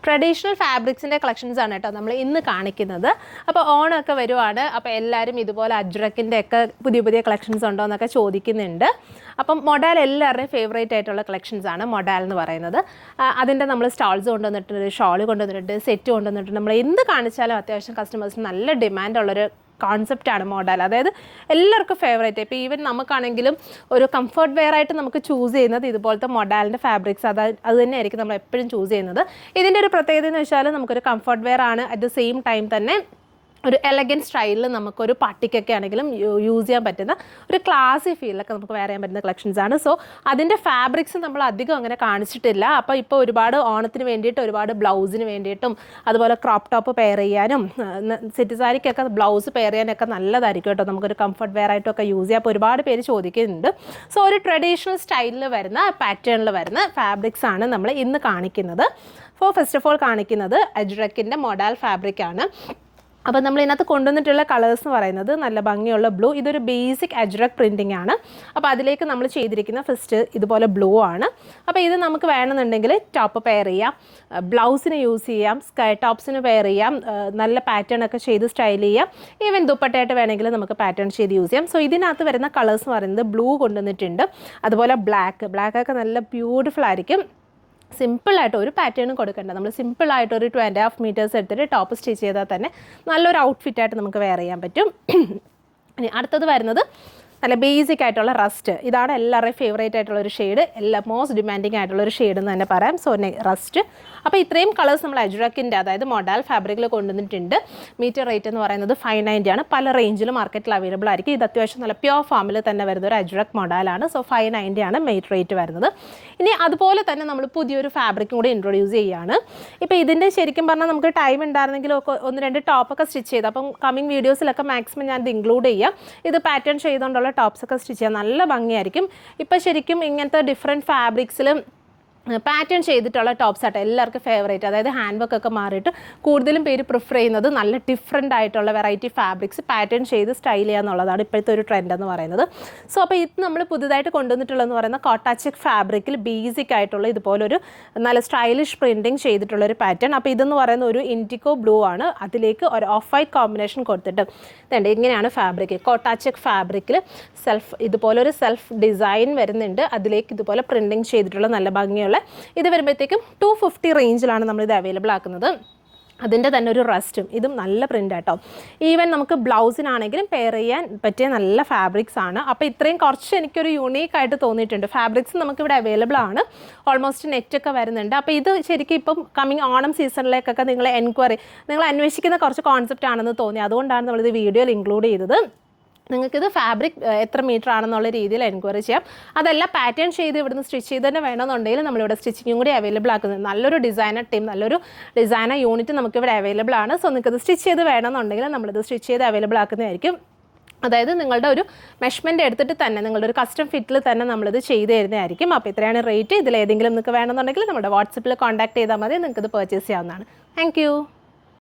Traditional ഫാബ്രിക്സിൻ്റെ collections ആണ് കേട്ടോ നമ്മൾ ഇന്ന് കാണിക്കുന്നത്. അപ്പോൾ ഓണമൊക്കെ വരുവാണ്, അപ്പോൾ എല്ലാവരും ഇതുപോലെ അജ്രക്കിൻ്റെ ഒക്കെ പുതിയ പുതിയ കളക്ഷൻസ് ഉണ്ടോ എന്നൊക്കെ ചോദിക്കുന്നുണ്ട്. അപ്പം മൊഡാൽ എല്ലാവരുടെയും ഫേവറേറ്റ് ആയിട്ടുള്ള കളക്ഷൻസ് ആണ് മൊഡാൽ എന്ന് പറയുന്നത്. അതിൻ്റെ നമ്മൾ സ്റ്റാൾസ് കൊണ്ടുവന്നിട്ടുണ്ട്, ഷോൾ കൊണ്ടുവന്നിട്ടുണ്ട്, സെറ്റ് കൊണ്ടുവന്നിട്ടുണ്ട്. നമ്മൾ എന്ത് കാണിച്ചാലും അത്യാവശ്യം കസ്റ്റമേഴ്സിന് നല്ല ഡിമാൻഡുള്ളൊരു കോൺസെപ്റ്റാണ് മോഡൽ. അതായത് എല്ലാവർക്കും ഫേവറേറ്റ്. ഇപ്പോൾ ഈവൻ നമുക്കാണെങ്കിലും ഒരു കംഫർട്ട് വെയർ ആയിട്ട് നമുക്ക് ചൂസ് ചെയ്യുന്നത് ഇതുപോലത്തെ മൊഡാലിൻ്റെ ഫാബ്രിക്സ് അത് തന്നെയായിരിക്കും നമ്മൾ എപ്പോഴും ചൂസ് ചെയ്യുന്നത്. ഇതിൻ്റെ ഒരു പ്രത്യേകത എന്ന് വെച്ചാൽ നമുക്കൊരു കംഫർട്ട് വെയർ ആണ്, അറ്റ് ദ സെയിം ടൈം തന്നെ ഒരു എലഗൻറ്റ് സ്റ്റൈലിൽ നമുക്കൊരു പാർട്ടിക്കൊക്കെ ആണെങ്കിലും യൂസ് ചെയ്യാൻ പറ്റുന്ന ഒരു ക്ലാസി ഫീലൊക്കെ നമുക്ക് വെയർ ചെയ്യാൻ പറ്റുന്ന കളക്ഷൻസ് ആണ്. സോ അതിൻ്റെ ഫാബ്രിക്സ് നമ്മൾ അധികം അങ്ങനെ കാണിച്ചിട്ടില്ല. അപ്പോൾ ഇപ്പോൾ ഒരുപാട് ഓണത്തിന് വേണ്ടിയിട്ട് ഒരുപാട് ബ്ലൗസിന് വേണ്ടിയിട്ടും അതുപോലെ ക്രോപ്പ് ടോപ്പ് പെയർ ചെയ്യാനും സെറ്റ് സാരിക്കൊക്കെ ബ്ലൗസ് പെയർ ചെയ്യാനൊക്കെ നല്ലതായിരിക്കും കേട്ടോ. നമുക്കൊരു കംഫർട്ട് വെയർ ആയിട്ടൊക്കെ യൂസ് ചെയ്യാം. അപ്പോൾ ഒരുപാട് പേര് ചോദിക്കുന്നുണ്ട്. സോ ഒരു ട്രഡീഷണൽ സ്റ്റൈലിൽ വരുന്ന പാറ്റേണിൽ വരുന്ന ഫാബ്രിക്സ് ആണ് നമ്മൾ ഇന്ന് കാണിക്കുന്നത്. ഫസ്റ്റ് ഓഫ് ഓൾ കാണിക്കുന്നത് അജ്രക്കിൻ്റെ മൊഡാൽ ഫാബ്രിക്കാണ്. അപ്പോൾ നമ്മൾ ഇതിനകത്ത് കൊണ്ടുവന്നിട്ടുള്ള കളേഴ്സ് എന്ന് പറയുന്നത് നല്ല ഭംഗിയുള്ള ബ്ലൂ. ഇതൊരു ബേസിക് അജ്രക് പ്രിൻറ്റിംഗ് ആണ്. അപ്പോൾ അതിലേക്ക് നമ്മൾ ചെയ്തിരിക്കുന്ന ഫസ്റ്റ് ഇതുപോലെ ബ്ലൂ ആണ്. അപ്പോൾ ഇത് നമുക്ക് വേണമെന്നുണ്ടെങ്കിൽ ടോപ്പ് പെയർ ചെയ്യാം, ബ്ലൗസിന് യൂസ് ചെയ്യാം, സ്കൈ ടോപ്സിന് പെയർ ചെയ്യാം, നല്ല പാറ്റേൺ ഒക്കെ ചെയ്ത് സ്റ്റൈൽ ചെയ്യാം. ഈവൻ ദുപ്പട്ടയായിട്ട് വേണമെങ്കിൽ നമുക്ക് പാറ്റേൺ ചെയ്ത് യൂസ് ചെയ്യാം. സോ ഇതിനകത്ത് വരുന്ന കളേഴ്സ് എന്ന് പറയുന്നത് ബ്ലൂ കൊണ്ടുവന്നിട്ടുണ്ട്, അതുപോലെ ബ്ലാക്കൊക്കെ നല്ല ബ്യൂട്ടിഫുൾ ആയിരിക്കും. സിമ്പിളായിട്ട് ഒരു പാറ്റേണും കൊടുക്കേണ്ട, നമ്മൾ സിമ്പിളായിട്ട് ഒരു 2.5 മീറ്റേഴ്സ് എടുത്തിട്ട് ടോപ്പ് സ്റ്റിച്ച് ചെയ്താൽ തന്നെ നല്ലൊരു ഔട്ട്ഫിറ്റായിട്ട് നമുക്ക് വെയർ ചെയ്യാൻ പറ്റും. ഇനി അടുത്തത് വരുന്നത് നല്ല ബേസിക് ആയിട്ടുള്ള റസ്റ്റ്. ഇതാണ് എല്ലാവരുടെയും ഫേവറേറ്റ് ആയിട്ടുള്ള ഒരു ഷെയ്ഡ്, മോസ്റ്റ് ഡിമാൻഡിങ് ആയിട്ടുള്ള ഒരു ഷെയ്ഡ് എന്ന് തന്നെ പറയാം. So rest. അപ്പോൾ ഇത്രയും കളേഴ്സ് നമ്മൾ അജ്രക്കിൻ്റെ അതായത് മൊഡാൽ ഫാബ്രിക്കിൽ കൊണ്ടുവന്നിട്ടുണ്ട്. മീറ്റർ റേറ്റ് എന്ന് പറയുന്നത് 590 ആണ്. പല റേഞ്ചിലും മാർക്കറ്റിൽ അവൈലബിൾ ആയിരിക്കും. ഇത് അത്യാവശ്യം നല്ല പ്യോർ ഫാമിൽ തന്നെ വരുന്ന ഒരു അജ്രക് മൊഡാലാണ്. സോ 590 ആണ് മീറ്റർ റേറ്റ് വരുന്നത്. ഇനി അതുപോലെ തന്നെ നമ്മൾ പുതിയൊരു ഫാബ്രിക്കും കൂടി ഇൻട്രൊഡ്യൂസ് ചെയ്യുകയാണ്. ഇപ്പോൾ ഇതിൻ്റെ ശരിക്കും പറഞ്ഞാൽ നമുക്ക് ടൈം ഉണ്ടായിരുന്നെങ്കിൽ 1-2 ടോപ്പൊക്കെ സ്റ്റിച്ച് ചെയ്ത്, അപ്പം കമ്മിങ് വീഡിയോസിലൊക്കെ മാക്സിമം ഞാൻ ഇത് ഇൻക്ലൂഡ് ചെയ്യാം. ഇത് പാറ്റേൺ ചെയ്തുകൊണ്ടുള്ള ടോപ്സൊക്കെ സ്റ്റിച്ച് ചെയ്യാൻ നല്ല ഭംഗിയായിരിക്കും. ഇപ്പോൾ ശരിക്കും ഇങ്ങനത്തെ ഡിഫറെൻറ്റ് ഫാബ്രിക്സിലും പാറ്റേൺ ചെയ്തിട്ടുള്ള ടോപ്സ് ആട്ടോ എല്ലാവർക്കും ഫേവറേറ്റ്. അതായത് ഹാൻഡ് വർക്ക് ഒക്കെ മാറിയിട്ട് കൂടുതലും പേര് പ്രിഫർ ചെയ്യുന്നത് നല്ല ഡിഫറെൻ്റ് ആയിട്ടുള്ള വെറൈറ്റി ഫാബ്രിക്സ് പാറ്റേൺ ചെയ്ത് സ്റ്റൈൽ ചെയ്യുക എന്നുള്ളതാണ് ഇപ്പോഴത്തെ ഒരു ട്രെൻഡ് എന്ന് പറയുന്നത്. സോ അപ്പോൾ ഇത് നമ്മൾ പുതുതായിട്ട് കൊണ്ടുവന്നിട്ടുള്ളതെന്ന് പറയുന്ന കോട്ടാച്ചിക് ഫാബ്രിക്കിൽ ബേസിക് ആയിട്ടുള്ള ഇതുപോലൊരു നല്ല സ്റ്റൈലിഷ് പ്രിൻറ്റിങ് ചെയ്തിട്ടുള്ളൊരു പാറ്റേൺ. അപ്പോൾ ഇതെന്ന് പറയുന്ന ഒരു ഇൻഡിഗോ ബ്ലൂ ആണ്, അതിലേക്ക് ഒരു ഓഫ് വൈറ്റ് കോമ്പിനേഷൻ കൊടുത്തിട്ട് ഇതുണ്ട്. ഇങ്ങനെയാണ് ഫാബ്രിക്. കോട്ടാച്ചിക് ഫാബ്രിക്കിൽ ഇതുപോലൊരു സെൽഫ് ഡിസൈൻ വരുന്നുണ്ട്, അതിലേക്ക് ഇതുപോലെ പ്രിൻറ്റിങ് ചെയ്തിട്ടുള്ള നല്ല ഭംഗിയുള്ള ഇത് വരുമ്പോഴത്തേക്കും 250 റേഞ്ചിലാണ് നമ്മളിത് അവൈലബിൾ ആക്കുന്നത്. അതിൻ്റെ തന്നെ ഒരു റസ്റ്റും ഇതും നല്ല പ്രിൻ്റ് ആട്ടോ. ഈവൻ നമുക്ക് ബ്ലൗസിനാണെങ്കിലും പെയർ ചെയ്യാൻ പറ്റിയ നല്ല ഫാബ്രിക്സ് ആണ്. അപ്പോൾ ഇത്രയും കുറച്ച് എനിക്കൊരു യൂണീക്കായിട്ട് തോന്നിയിട്ടുണ്ട്. ഫാബ്രിക്സ് നമുക്കിവിടെ അവൈലബിൾ ആണ്. ഓൾമോസ്റ്റ് നെറ്റൊക്കെ വരുന്നുണ്ട്. അപ്പോൾ ഇത് ശരിക്കും ഇപ്പം കമ്മിങ് ഓണം സീസണിലേക്കൊക്കെ നിങ്ങൾ അന്വേഷിക്കുന്ന കുറച്ച് കോൺസെപ്റ്റ് ആണെന്ന് തോന്നി. അതുകൊണ്ടാണ് നമ്മളിത് വീഡിയോയിൽ ഇൻക്ലൂഡ് ചെയ്തത്. നിങ്ങൾക്കിത് ഫാബ്രിക് എത്ര മീറ്റർ ആണെന്നുള്ള രീതിയിൽ എൻക്വയറി ചെയ്യാം. അതല്ല പാറ്റേൺ ചെയ്ത് ഇവിടുന്ന് സ്റ്റിച്ച് ചെയ്ത് തന്നെ വേണമെന്നുണ്ടെങ്കിൽ നമ്മളിവിടെ സ്റ്റിച്ചിങ്ങും കൂടി അവൈലബിൾ ആക്കുന്നത്. നല്ലൊരു ഡിസൈനർ ടീം, നല്ലൊരു ഡിസൈനർ യൂണിറ്റ് നമുക്കിവിടെ അവൈലബിൾ ആണ്. സോ നിങ്ങൾക്കിത് സ്റ്റിച്ച് ചെയ്ത് വേണമെന്നുണ്ടെങ്കിൽ നമ്മളിത് സ്റ്റിച്ച് ചെയ്ത് അവൈലബിൾ ആക്കുന്നതായിരിക്കും. അതായത് നിങ്ങളുടെ ഒരു മെഷർമെൻറ്റ് എടുത്തിട്ട് തന്നെ നിങ്ങളുടെ ഒരു കസ്റ്റം ഫിറ്റിൽ തന്നെ നമ്മളിത് ചെയ്ത് തരുന്നതായിരിക്കും. അപ്പോൾ ഇത്രയാണ് റേറ്റ്. ഇതിലേതെങ്കിലും നിങ്ങൾക്ക് വേണമെന്നുണ്ടെങ്കിൽ നമ്മുടെ വാട്സപ്പിൽ കോൺടാക്ട് ചെയ്താൽ മതി, നിങ്ങൾക്കിത് പർച്ചേസ് ചെയ്യാവുന്നതാണ്. താങ്ക്